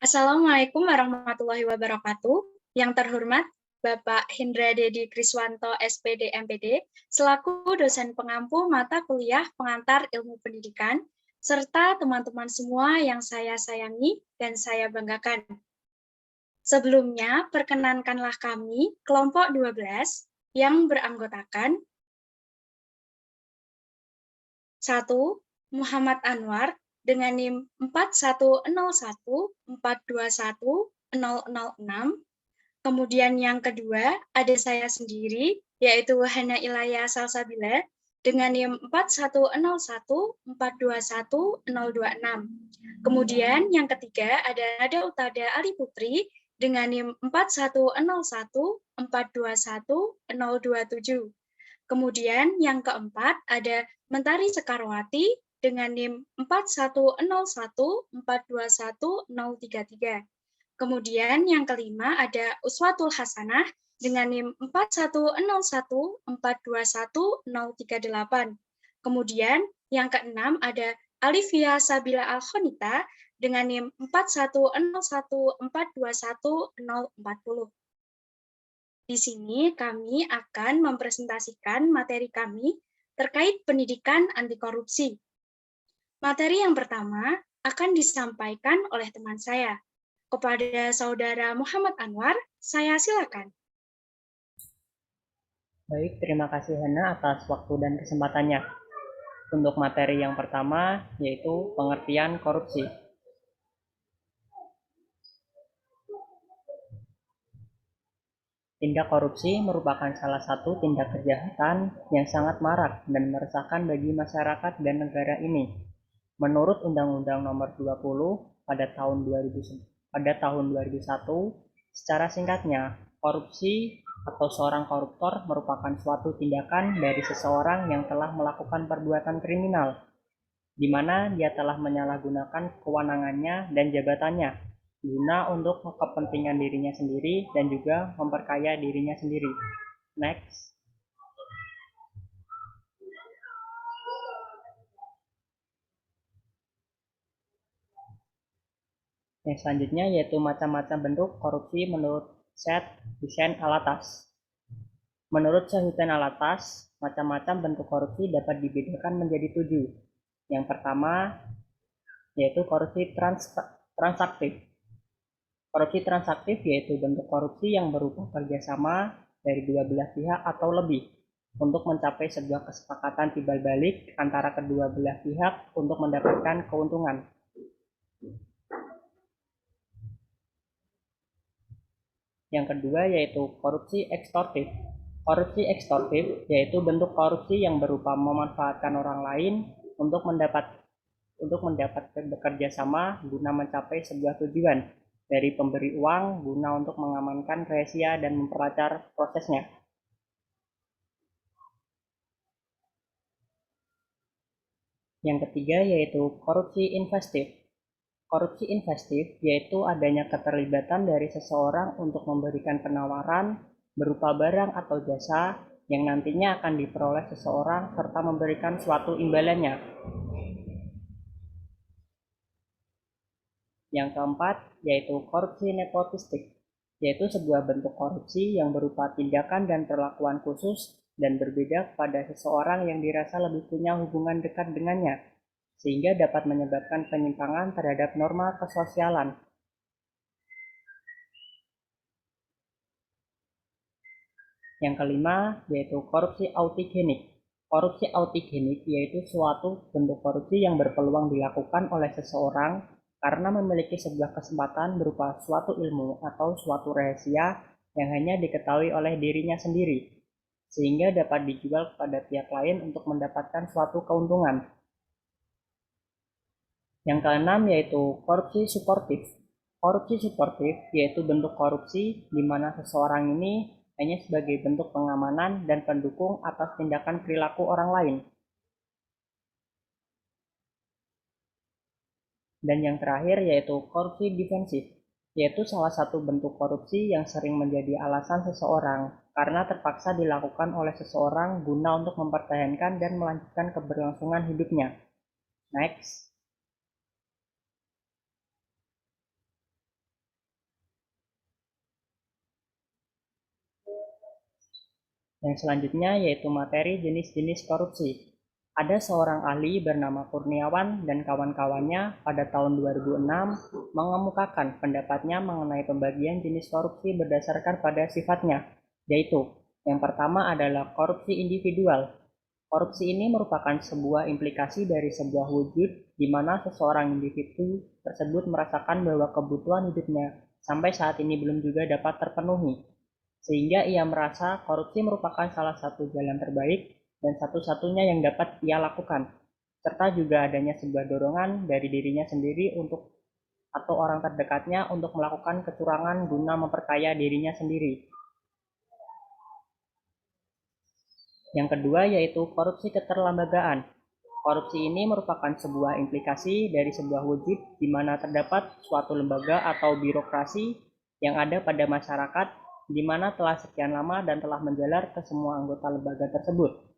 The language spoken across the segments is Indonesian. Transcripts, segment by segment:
Assalamualaikum warahmatullahi wabarakatuh. Yang terhormat Bapak Hendra Dedi Kriswanto, SPD MPD, selaku dosen pengampu mata kuliah pengantar ilmu pendidikan, serta teman-teman semua yang saya sayangi dan saya banggakan. Sebelumnya, perkenankanlah kami, kelompok 12, yang beranggotakan 1. Muhammad Anwar dengan NIM 4101421006. Kemudian yang kedua, ada saya sendiri, yaitu Wahana Ilaya Salsabila, dengan NIM 4101421026. Kemudian yang ketiga, ada Nada Utada Ali Putri, dengan NIM 4101421027. Kemudian yang keempat, ada Mentari Sekarwati, dengan NIM 4101421033. Kemudian yang kelima ada Uswatul Hasanah dengan NIM 4101421038. Kemudian yang keenam ada Alivia Sabila Al-Khonita dengan NIM 4101421040. Di sini kami akan mempresentasikan materi kami terkait pendidikan anti korupsi. Materi yang pertama akan disampaikan oleh teman saya. Kepada Saudara Muhammad Anwar, saya silakan. Baik, terima kasih Hana atas waktu dan kesempatannya. Untuk materi yang pertama yaitu pengertian korupsi. Tindak korupsi merupakan salah satu tindak kejahatan yang sangat marak dan meresahkan bagi masyarakat dan negara ini. Menurut Undang-Undang Nomor 20 pada tahun 2001, secara singkatnya, korupsi atau seorang koruptor merupakan suatu tindakan dari seseorang yang telah melakukan perbuatan kriminal, di mana dia telah menyalahgunakan kewenangannya dan jabatannya guna untuk kepentingan dirinya sendiri dan juga memperkaya dirinya sendiri. Next. Yang selanjutnya yaitu macam-macam bentuk korupsi menurut Syed Hussein Alatas. Menurut Syed Hussein Alatas, macam-macam bentuk korupsi dapat dibedakan menjadi 7. Yang pertama yaitu korupsi transaktif. Korupsi transaktif yaitu bentuk korupsi yang berupa kerjasama dari dua belah pihak atau lebih untuk mencapai sebuah kesepakatan timbal balik antara kedua belah pihak untuk mendapatkan keuntungan. Yang kedua yaitu korupsi ekstortif. Korupsi ekstortif yaitu bentuk korupsi yang berupa memanfaatkan orang lain untuk mendapat bekerja sama guna mencapai sebuah tujuan dari pemberi uang guna untuk mengamankan rahasia dan memperlancar prosesnya. Yang ketiga yaitu korupsi investif. Korupsi investif yaitu adanya keterlibatan dari seseorang untuk memberikan penawaran berupa barang atau jasa yang nantinya akan diperoleh seseorang serta memberikan suatu imbalannya. Yang keempat yaitu korupsi nepotistik, yaitu sebuah bentuk korupsi yang berupa tindakan dan perlakuan khusus dan berbeda pada seseorang yang dirasa lebih punya hubungan dekat dengannya, sehingga dapat menyebabkan penyimpangan terhadap norma kesosialan. Yang kelima yaitu korupsi autigenik. Korupsi autigenik yaitu suatu bentuk korupsi yang berpeluang dilakukan oleh seseorang karena memiliki sebuah kesempatan berupa suatu ilmu atau suatu rahasia yang hanya diketahui oleh dirinya sendiri, sehingga dapat dijual kepada pihak lain untuk mendapatkan suatu keuntungan. Yang keenam yaitu korupsi suportif. Korupsi suportif yaitu bentuk korupsi di mana seseorang ini hanya sebagai bentuk pengamanan dan pendukung atas tindakan perilaku orang lain. Dan yang terakhir yaitu korupsi defensif, yaitu salah satu bentuk korupsi yang sering menjadi alasan seseorang karena terpaksa dilakukan oleh seseorang guna untuk mempertahankan dan melanjutkan keberlangsungan hidupnya. Next. Yang selanjutnya yaitu materi jenis-jenis korupsi. Ada seorang ahli bernama Kurniawan dan kawan-kawannya pada tahun 2006 mengemukakan pendapatnya mengenai pembagian jenis korupsi berdasarkan pada sifatnya, yaitu yang pertama adalah korupsi individual. Korupsi ini merupakan sebuah implikasi dari sebuah wujud di mana seseorang individu tersebut merasakan bahwa kebutuhan hidupnya sampai saat ini belum juga dapat terpenuhi, sehingga ia merasa korupsi merupakan salah satu jalan terbaik dan satu-satunya yang dapat ia lakukan, serta juga adanya sebuah dorongan dari dirinya sendiri untuk atau orang terdekatnya untuk melakukan kecurangan guna memperkaya dirinya sendiri. Yang kedua yaitu korupsi keterlembagaan. Korupsi ini merupakan sebuah implikasi dari sebuah wujud di mana terdapat suatu lembaga atau birokrasi yang ada pada masyarakat di mana telah sekian lama dan telah menjalar ke semua anggota lembaga tersebut.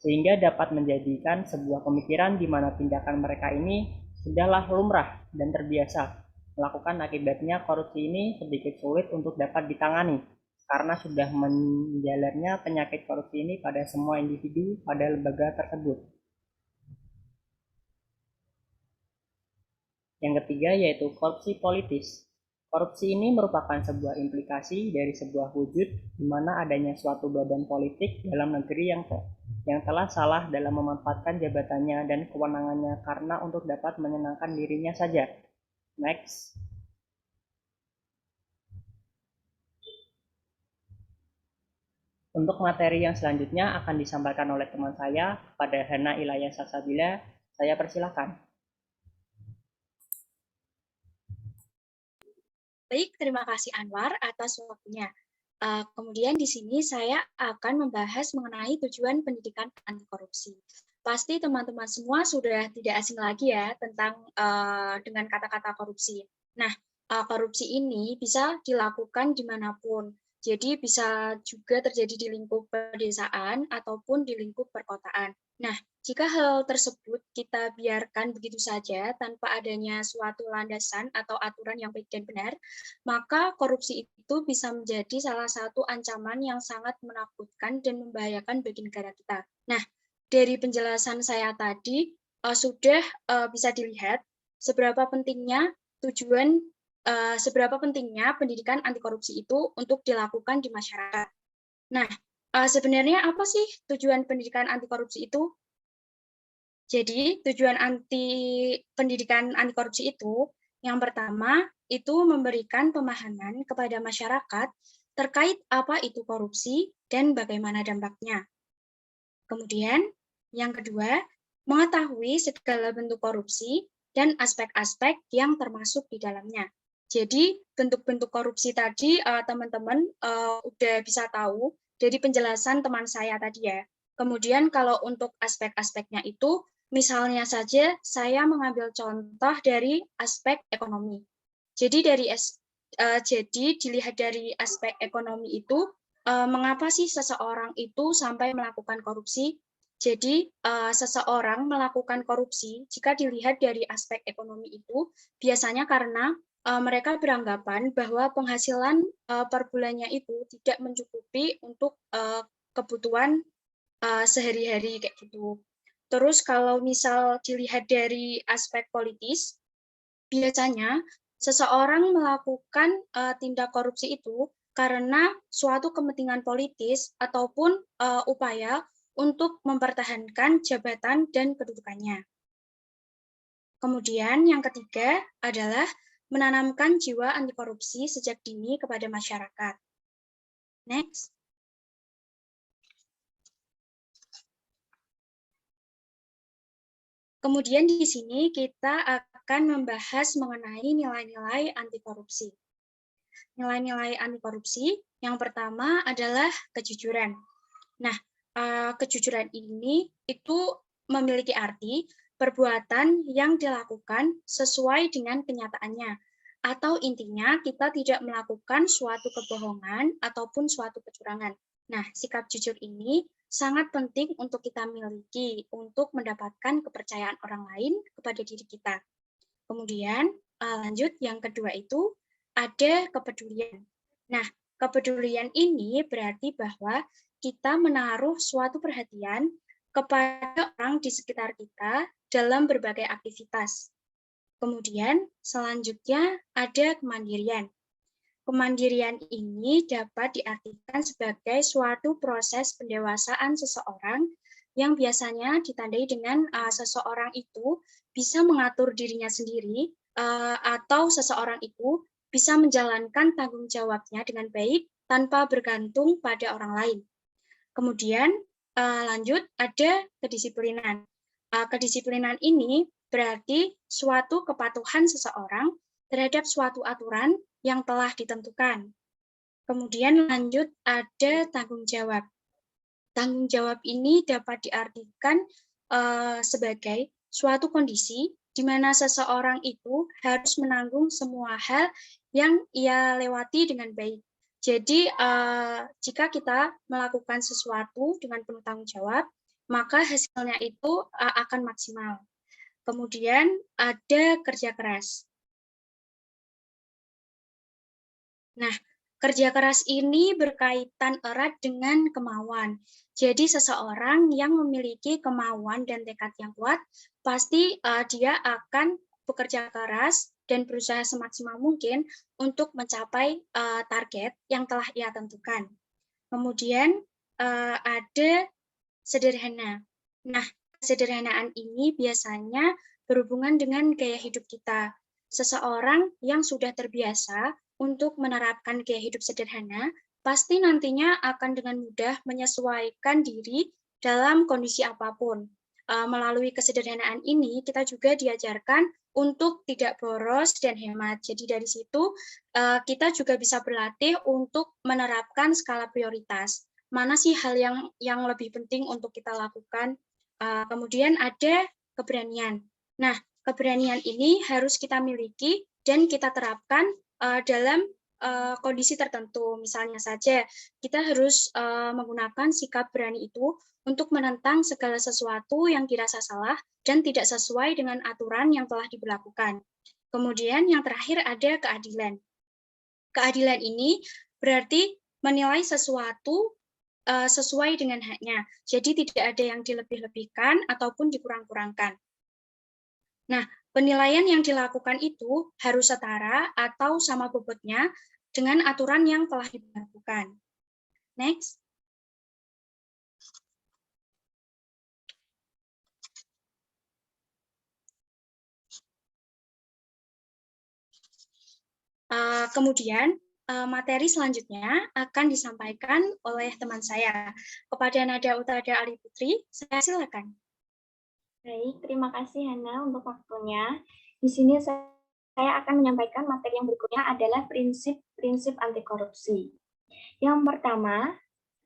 Sehingga dapat menjadikan sebuah pemikiran di mana tindakan mereka ini sudahlah lumrah dan terbiasa melakukan. Akibatnya korupsi ini sedikit sulit untuk dapat ditangani karena sudah menjalarnya penyakit korupsi ini pada semua individu pada lembaga tersebut. Yang ketiga yaitu korupsi politis. Korupsi ini merupakan sebuah implikasi dari sebuah wujud di mana adanya suatu badan politik dalam negeri yang telah salah dalam memanfaatkan jabatannya dan kewenangannya karena untuk dapat menyenangkan dirinya saja. Next. Untuk materi yang selanjutnya akan disampaikan oleh teman saya pada Hana Ilaya Sasabila. Saya persilakan. Baik, terima kasih Anwar atas waktunya. Kemudian di sini saya akan membahas mengenai tujuan pendidikan anti korupsi. Pasti teman-teman semua sudah tidak asing lagi ya tentang dengan kata-kata korupsi. Nah, korupsi ini bisa dilakukan dimanapun. Jadi bisa juga terjadi di lingkup pedesaan ataupun di lingkup perkotaan. Nah, jika hal tersebut kita biarkan begitu saja tanpa adanya suatu landasan atau aturan yang baik dan benar, maka korupsi itu bisa menjadi salah satu ancaman yang sangat menakutkan dan membahayakan bagi negara kita. Nah, dari penjelasan saya tadi sudah bisa dilihat seberapa pentingnya pendidikan anti korupsi itu untuk dilakukan di masyarakat. Nah, sebenarnya apa sih tujuan pendidikan anti korupsi itu? Jadi, tujuan pendidikan anti korupsi itu yang pertama itu memberikan pemahaman kepada masyarakat terkait apa itu korupsi dan bagaimana dampaknya. Kemudian, yang kedua, mengetahui segala bentuk korupsi dan aspek-aspek yang termasuk di dalamnya. Jadi, bentuk-bentuk korupsi tadi teman-teman udah bisa tahu dari penjelasan teman saya tadi ya. Kemudian kalau untuk aspek-aspeknya itu, misalnya saja saya mengambil contoh dari aspek ekonomi. Jadi dilihat dari aspek ekonomi itu, mengapa sih seseorang itu sampai melakukan korupsi? Jadi seseorang melakukan korupsi jika dilihat dari aspek ekonomi itu biasanya karena mereka beranggapan bahwa penghasilan per bulannya itu tidak mencukupi untuk kebutuhan sehari-hari kayak gitu. Terus kalau misal dilihat dari aspek politis, biasanya seseorang melakukan tindak korupsi itu karena suatu kepentingan politis ataupun upaya untuk mempertahankan jabatan dan kedudukannya. Kemudian yang ketiga adalah menanamkan jiwa anti korupsi sejak dini kepada masyarakat. Next. Kemudian di sini kita akan membahas mengenai nilai-nilai anti korupsi. Nilai-nilai anti korupsi yang pertama adalah kejujuran. Nah, kejujuran ini itu memiliki arti perbuatan yang dilakukan sesuai dengan kenyataannya. Atau intinya kita tidak melakukan suatu kebohongan ataupun suatu kecurangan. Nah, sikap jujur ini sangat penting untuk kita miliki untuk mendapatkan kepercayaan orang lain kepada diri kita. Kemudian lanjut yang kedua itu ada kepedulian. Nah, Kepedulian ini berarti bahwa kita menaruh suatu perhatian kepada orang di sekitar kita dalam berbagai aktivitas. Kemudian selanjutnya ada kemandirian. Kemandirian ini dapat diartikan sebagai suatu proses pendewasaan seseorang yang biasanya ditandai dengan seseorang itu bisa mengatur dirinya sendiri atau seseorang itu bisa menjalankan tanggung jawabnya dengan baik tanpa bergantung pada orang lain. Kemudian lanjut ada kedisiplinan. Kedisiplinan ini berarti suatu kepatuhan seseorang terhadap suatu aturan yang telah ditentukan. Kemudian lanjut ada tanggung jawab. Tanggung jawab ini dapat diartikan sebagai suatu kondisi di mana seseorang itu harus menanggung semua hal yang ia lewati dengan baik. Jadi jika kita melakukan sesuatu dengan penuh tanggung jawab, maka hasilnya itu akan maksimal. Kemudian ada kerja keras. Nah, kerja keras ini berkaitan erat dengan kemauan. Jadi seseorang yang memiliki kemauan dan tekad yang kuat, pasti dia akan bekerja keras dan berusaha semaksimal mungkin untuk mencapai target yang telah ia tentukan. Kemudian ada sederhana. Nah, kesederhanaan ini biasanya berhubungan dengan gaya hidup kita. Seseorang yang sudah terbiasa untuk menerapkan gaya hidup sederhana, pasti nantinya akan dengan mudah menyesuaikan diri dalam kondisi apapun. Melalui kesederhanaan ini, kita juga diajarkan untuk tidak boros dan hemat. Jadi dari situ, kita juga bisa berlatih untuk menerapkan skala prioritas. Mana sih hal yang lebih penting untuk kita lakukan? Kemudian ada keberanian. Nah, keberanian ini harus kita miliki dan kita terapkan dalam kondisi tertentu. Misalnya saja, kita harus menggunakan sikap berani itu untuk menentang segala sesuatu yang dirasa salah dan tidak sesuai dengan aturan yang telah diberlakukan. Kemudian yang terakhir ada keadilan. Keadilan ini berarti menilai sesuatu sesuai dengan haknya. Jadi tidak ada yang dilebih-lebihkan ataupun dikurang-kurangkan. Nah, penilaian yang dilakukan itu harus setara atau sama bobotnya dengan aturan yang telah diberlakukan. Next. Kemudian, materi selanjutnya akan disampaikan oleh teman saya. Kepada Nada Utada Ali Putri, saya silakan. Baik, terima kasih Hana untuk waktunya. Di sini saya akan menyampaikan materi yang berikutnya adalah prinsip-prinsip anti korupsi. Yang pertama,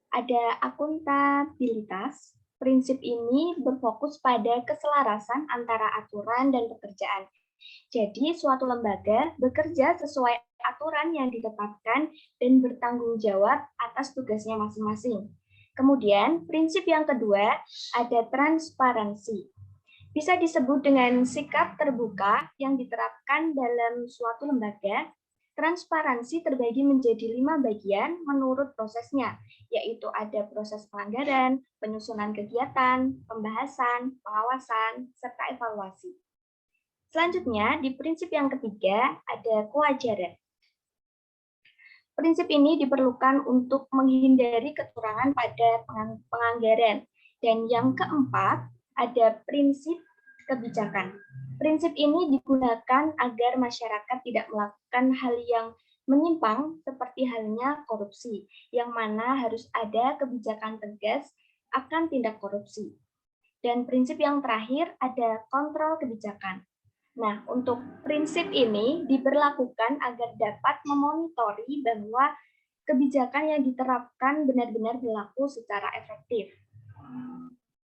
ada akuntabilitas. Prinsip ini berfokus pada keselarasan antara aturan dan pekerjaan. Jadi, suatu lembaga bekerja sesuai aturan yang ditetapkan dan bertanggung jawab atas tugasnya masing-masing. Kemudian, prinsip yang kedua ada transparansi. Bisa disebut dengan sikap terbuka yang diterapkan dalam suatu lembaga. Transparansi terbagi menjadi 5 bagian menurut prosesnya, yaitu ada proses penganggaran, penyusunan kegiatan, pembahasan, pengawasan, serta evaluasi. Selanjutnya, di prinsip yang ketiga ada kewajaran. Prinsip ini diperlukan untuk menghindari kecurangan pada penganggaran. Dan yang keempat, ada prinsip kebijakan. Prinsip ini digunakan agar masyarakat tidak melakukan hal yang menyimpang seperti halnya korupsi, yang mana harus ada kebijakan tegas akan tindak korupsi. Dan prinsip yang terakhir ada kontrol kebijakan. Nah, untuk prinsip ini diberlakukan agar dapat memonitori bahwa kebijakan yang diterapkan benar-benar berlaku secara efektif.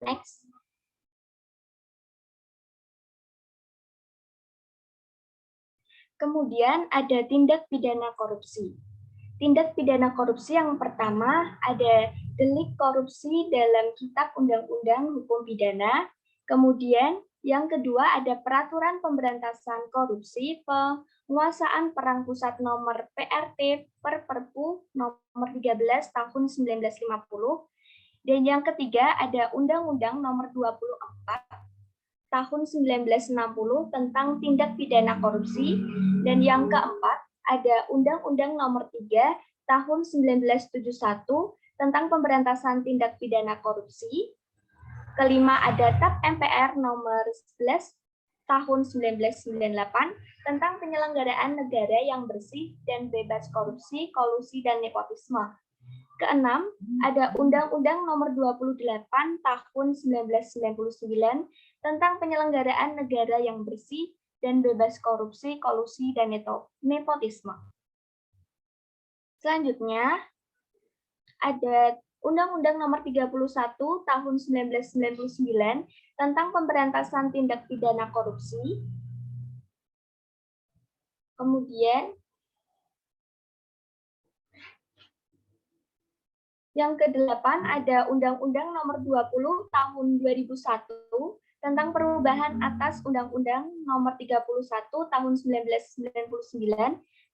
Next. Kemudian ada tindak pidana korupsi. Tindak pidana korupsi yang pertama ada delik korupsi dalam Kitab Undang-Undang Hukum Pidana, kemudian Yang kedua ada Peraturan Pemberantasan Korupsi Penguasaan Perang Pusat nomor PRT per Perpu nomor 13 tahun 1950. Dan yang ketiga ada Undang-Undang nomor 24 tahun 1960 tentang tindak pidana korupsi. Dan yang keempat ada Undang-Undang nomor 3 tahun 1971 tentang pemberantasan tindak pidana korupsi. Kelima ada TAP MPR nomor 11 tahun 1998 tentang penyelenggaraan negara yang bersih dan bebas korupsi, kolusi, dan nepotisme. Keenam, ada Undang-Undang nomor 28 tahun 1999 tentang penyelenggaraan negara yang bersih dan bebas korupsi, kolusi, dan nepotisme. Selanjutnya, ada Undang-Undang nomor 31 tahun 1999 tentang pemberantasan tindak pidana korupsi. Kemudian, yang kedelapan ada Undang-Undang nomor 20 tahun 2001 tentang perubahan atas Undang-Undang nomor 31 tahun 1999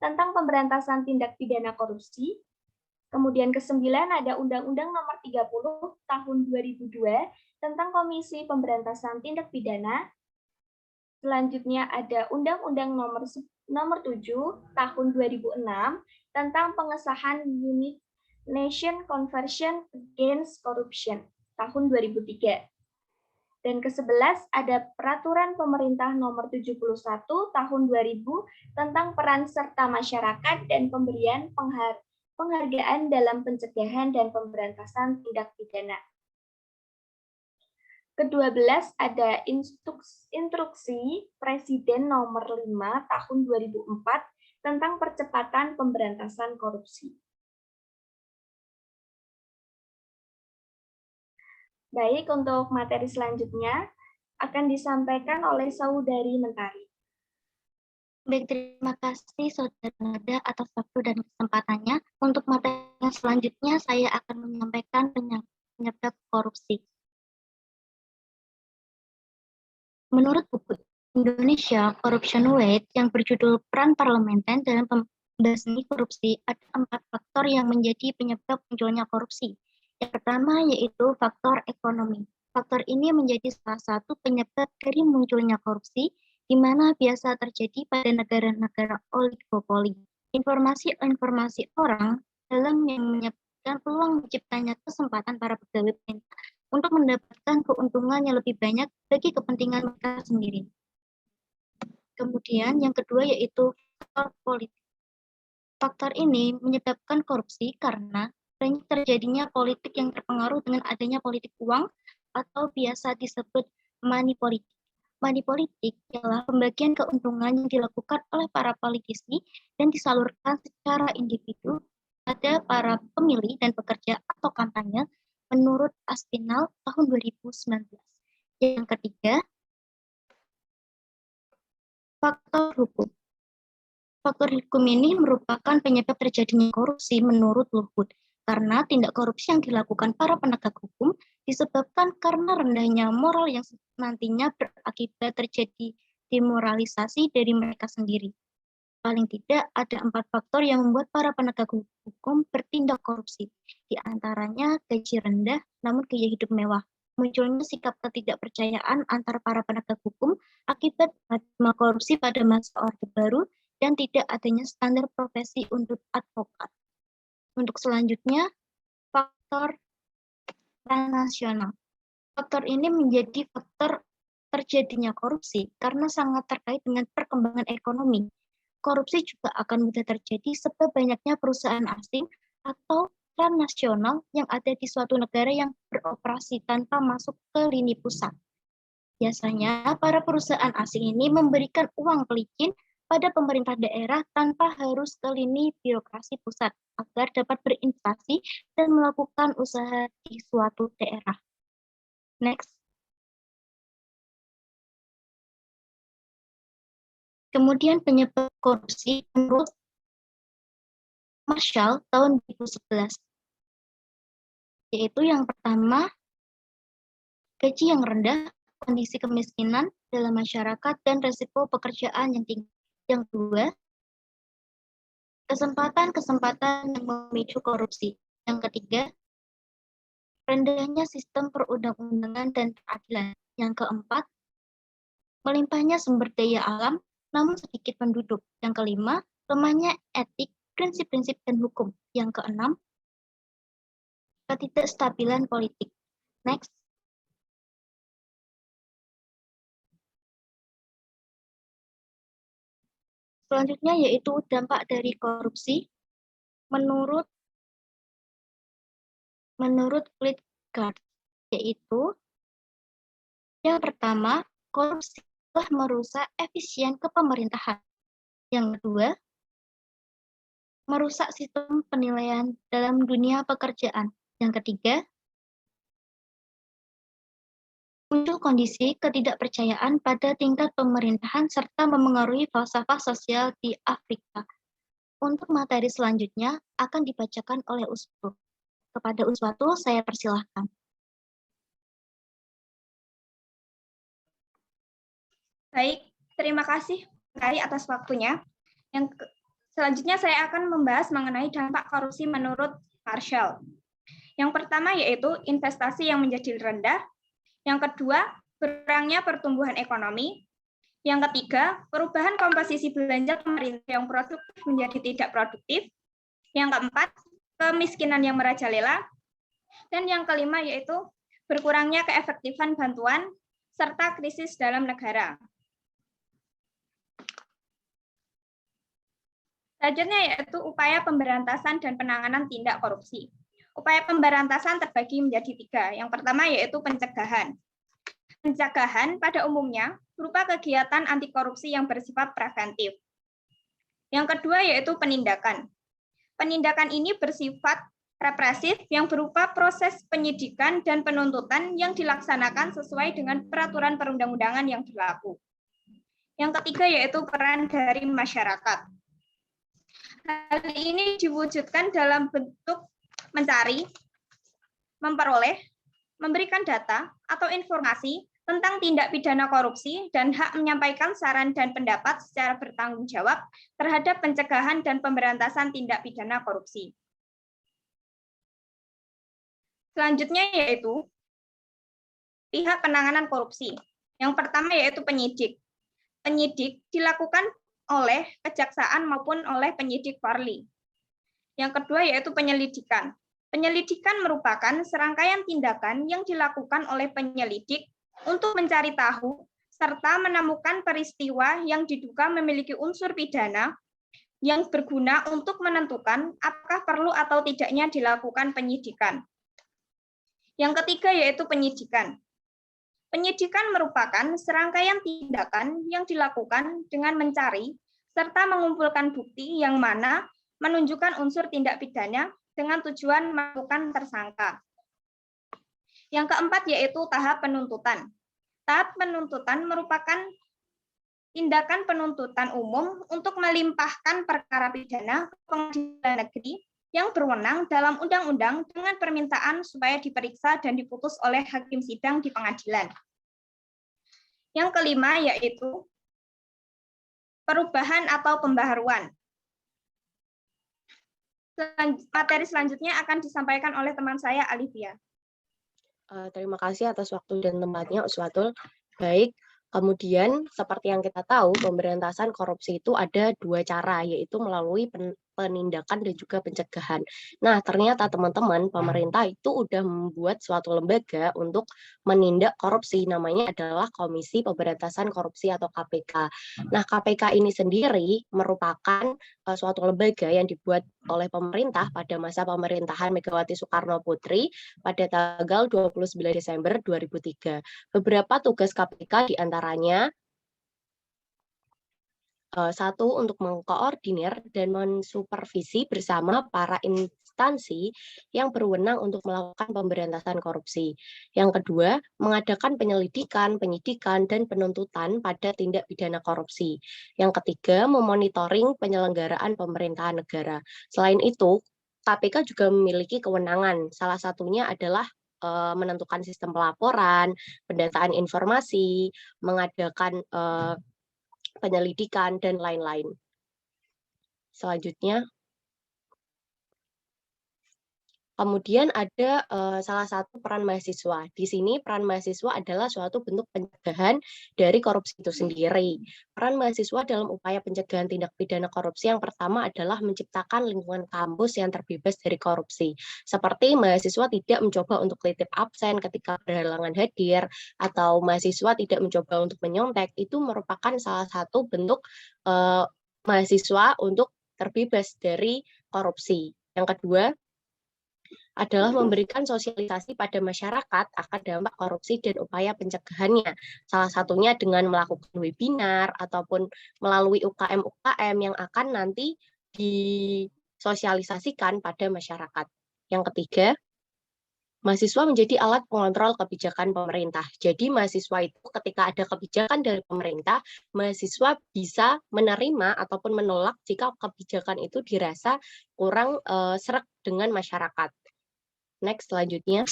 tentang pemberantasan tindak pidana korupsi. Kemudian ke-9 ada Undang-Undang nomor 30 tahun 2002 tentang Komisi Pemberantasan Tindak Pidana. Selanjutnya ada Undang-Undang nomor 7 tahun 2006 tentang pengesahan United Nations Convention Against Corruption tahun 2003. Dan ke-11 ada Peraturan Pemerintah nomor 71 tahun 2000 tentang peran serta masyarakat dan pemberian penghargaan dalam pencegahan dan pemberantasan tindak pidana. Ke-12 ada Instruksi Presiden nomor 5 tahun 2004 tentang percepatan pemberantasan korupsi. Baik, untuk materi selanjutnya akan disampaikan oleh Saudari Mentari. Baik, terima kasih Saudara Nada atas waktu dan kesempatannya. Untuk materi selanjutnya, saya akan menyampaikan penyebab korupsi. Menurut buku Indonesia Corruption Weight yang berjudul Peran Parlementer dalam pembahasan korupsi, ada 4 faktor yang menjadi penyebab munculnya korupsi. Yang pertama yaitu faktor ekonomi. Faktor ini menjadi salah satu penyebab dari munculnya korupsi, di mana biasa terjadi pada negara-negara oligopoli. Informasi orang dalam yang menyebabkan peluang menciptanya kesempatan para pegawai pemerintah untuk mendapatkan keuntungan yang lebih banyak bagi kepentingan mereka sendiri. Kemudian yang kedua yaitu faktor politik. Faktor ini menyebabkan korupsi karena banyak terjadinya politik yang terpengaruh dengan adanya politik uang atau biasa disebut money politik. Money politik ialah pembagian keuntungan yang dilakukan oleh para politisi dan disalurkan secara individu pada para pemilih dan pekerja atau kampanye menurut Aspinall tahun 2019. Yang ketiga, faktor hukum. Faktor hukum ini merupakan penyebab terjadinya korupsi menurut Luhut, karena tindak korupsi yang dilakukan para penegak hukum disebabkan karena rendahnya moral yang nantinya berakibat terjadi demoralisasi dari mereka sendiri. Paling tidak ada 4 faktor yang membuat para penegak hukum bertindak korupsi. Di antaranya gaji rendah namun gaya hidup mewah, munculnya sikap ketidakpercayaan antar para penegak hukum akibat korupsi pada masa Orde Baru, dan tidak adanya standar profesi untuk advokat. Untuk selanjutnya, faktor transnasional. Faktor ini menjadi faktor terjadinya korupsi karena sangat terkait dengan perkembangan ekonomi. Korupsi juga akan mudah terjadi sebab banyaknya perusahaan asing atau transnasional yang ada di suatu negara yang beroperasi tanpa masuk ke lini pusat. Biasanya, para perusahaan asing ini memberikan uang pelicin pada pemerintah daerah tanpa harus ke lini birokrasi pusat agar dapat berinvestasi dan melakukan usaha di suatu daerah. Next. Kemudian penyebab korupsi menurut Marshall tahun 2011, yaitu yang pertama, gaji yang rendah kondisi kemiskinan dalam masyarakat dan risiko pekerjaan yang tinggi. Yang kedua, kesempatan-kesempatan yang memicu korupsi. Yang ketiga, rendahnya sistem perundang-undangan dan peradilan. Yang keempat, melimpahnya sumber daya alam, namun sedikit penduduk. Yang kelima, lemahnya etik, prinsip-prinsip dan hukum. Yang keenam, ketidakstabilan politik. Next. Selanjutnya yaitu dampak dari korupsi. Menurut Klitgard, yaitu yang pertama, korupsi telah merusak efisien kepemerintahan. Yang kedua, merusak sistem penilaian dalam dunia pekerjaan. Yang ketiga, muncul kondisi ketidakpercayaan pada tingkat pemerintahan serta memengaruhi falsafah sosial di Afrika. Untuk materi selanjutnya akan dibacakan oleh Uswatul. Kepada Uswatul, saya persilahkan. Baik, terima kasih Kari atas waktunya. Selanjutnya saya akan membahas mengenai dampak korupsi menurut Marshall. Yang pertama yaitu investasi yang menjadi rendah. Yang kedua, berkurangnya pertumbuhan ekonomi. Yang ketiga, perubahan komposisi belanja pemerintah yang produktif menjadi tidak produktif. Yang keempat, kemiskinan yang merajalela. Dan yang kelima yaitu berkurangnya keefektifan bantuan serta krisis dalam negara. Selanjutnya yaitu upaya pemberantasan dan penanganan tindak korupsi. Upaya pemberantasan terbagi menjadi 3. Yang pertama yaitu pencegahan. Pencegahan pada umumnya berupa kegiatan anti korupsi yang bersifat preventif. Yang kedua yaitu penindakan. Penindakan ini bersifat represif yang berupa proses penyidikan dan penuntutan yang dilaksanakan sesuai dengan peraturan perundang-undangan yang berlaku. Yang ketiga yaitu peran dari masyarakat. Hal ini diwujudkan dalam bentuk mencari, memperoleh, memberikan data atau informasi tentang tindak pidana korupsi dan hak menyampaikan saran dan pendapat secara bertanggung jawab terhadap pencegahan dan pemberantasan tindak pidana korupsi. Selanjutnya yaitu pihak penanganan korupsi. Yang pertama yaitu penyidik. Penyidik dilakukan oleh kejaksaan maupun oleh penyidik Polri. Yang kedua yaitu penyelidikan. Penyelidikan merupakan serangkaian tindakan yang dilakukan oleh penyelidik untuk mencari tahu serta menemukan peristiwa yang diduga memiliki unsur pidana yang berguna untuk menentukan apakah perlu atau tidaknya dilakukan penyidikan. Yang ketiga yaitu penyidikan. Penyidikan merupakan serangkaian tindakan yang dilakukan dengan mencari serta mengumpulkan bukti yang mana menunjukkan unsur tindak pidana dengan tujuan melakukan tersangka. Yang keempat yaitu tahap penuntutan. Tahap penuntutan merupakan tindakan penuntutan umum untuk melimpahkan perkara pidana ke pengadilan negeri yang berwenang dalam undang-undang dengan permintaan supaya diperiksa dan diputus oleh hakim sidang di pengadilan. Yang kelima yaitu perubahan atau pembaharuan. Materi selanjutnya akan disampaikan oleh teman saya, Alivia. Terima kasih atas waktu dan tempatnya, Uswatul. Baik, kemudian seperti yang kita tahu, pemberantasan korupsi itu ada 2 cara, yaitu melalui penindakan dan juga pencegahan. Nah, ternyata teman-teman, pemerintah itu udah membuat suatu lembaga untuk menindak korupsi, namanya adalah Komisi Pemberantasan Korupsi atau KPK. Nah, KPK ini sendiri merupakan suatu lembaga yang dibuat oleh pemerintah pada masa pemerintahan Megawati Soekarno Putri pada tanggal 29 Desember 2003. Beberapa tugas KPK diantaranya satu, untuk mengkoordinir dan mensupervisi bersama para instansi yang berwenang untuk melakukan pemberantasan korupsi. Yang kedua, mengadakan penyelidikan, penyidikan, dan penuntutan pada tindak pidana korupsi. Yang ketiga, memonitoring penyelenggaraan pemerintahan negara. Selain itu, KPK juga memiliki kewenangan. Salah satunya adalah menentukan sistem pelaporan, pendataan informasi, mengadakan penyelidikan, dan lain-lain. Selanjutnya, kemudian ada salah satu peran mahasiswa. Di sini peran mahasiswa adalah suatu bentuk pencegahan dari korupsi itu sendiri. Peran mahasiswa dalam upaya pencegahan tindak pidana korupsi yang pertama adalah menciptakan lingkungan kampus yang terbebas dari korupsi. Seperti mahasiswa tidak mencoba untuk titip absen ketika berhalangan hadir, atau mahasiswa tidak mencoba untuk menyontek, itu merupakan salah satu bentuk mahasiswa untuk terbebas dari korupsi. Yang kedua adalah memberikan sosialisasi pada masyarakat akan dampak korupsi dan upaya pencegahannya. Salah satunya dengan melakukan webinar ataupun melalui UKM-UKM yang akan nanti disosialisasikan pada masyarakat. Yang ketiga, mahasiswa menjadi alat pengontrol kebijakan pemerintah. Jadi mahasiswa itu ketika ada kebijakan dari pemerintah, mahasiswa bisa menerima ataupun menolak jika kebijakan itu dirasa kurang sreg dengan masyarakat. Next, selanjutnya.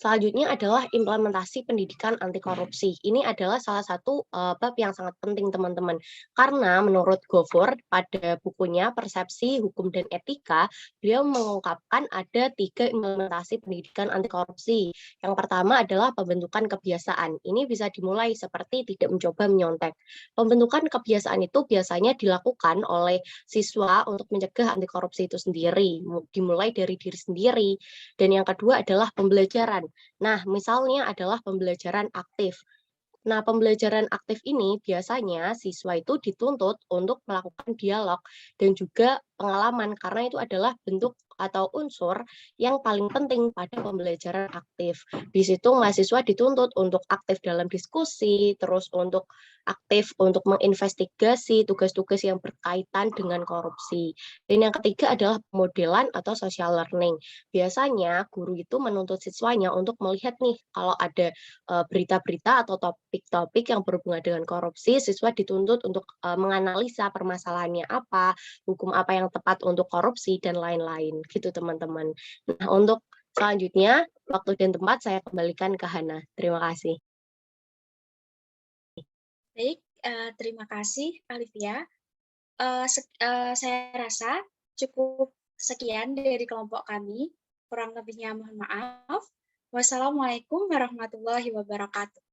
Selanjutnya adalah implementasi pendidikan anti korupsi. Ini adalah salah satu bab yang sangat penting teman-teman. Karena menurut Gofor pada bukunya Persepsi, Hukum, dan Etika, beliau mengungkapkan ada 3 implementasi pendidikan anti korupsi. Yang pertama adalah pembentukan kebiasaan. Ini bisa dimulai seperti tidak mencoba menyontek. Pembentukan kebiasaan itu biasanya dilakukan oleh siswa untuk mencegah anti korupsi itu sendiri, dimulai dari diri sendiri. Dan yang kedua adalah pembelajaran. Nah, misalnya adalah pembelajaran aktif. Nah, pembelajaran aktif ini biasanya siswa itu dituntut untuk melakukan dialog dan juga pengalaman, karena itu adalah bentuk atau unsur yang paling penting pada pembelajaran aktif. Di situ mahasiswa dituntut untuk aktif dalam diskusi, terus untuk aktif untuk menginvestigasi tugas-tugas yang berkaitan dengan korupsi. Dan yang ketiga adalah pemodelan atau social learning. Biasanya guru itu menuntut siswanya untuk melihat nih kalau ada berita-berita atau topik-topik yang berhubungan dengan korupsi, siswa dituntut untuk menganalisa permasalahannya apa, hukum apa yang tepat untuk korupsi, dan lain-lain. Gitu teman-teman. Nah, untuk selanjutnya, waktu dan tempat saya kembalikan ke Hana. Terima kasih. Baik, terima kasih Alivia. Saya rasa cukup sekian dari kelompok kami. Kurang lebihnya mohon maaf. Wassalamualaikum warahmatullahi wabarakatuh.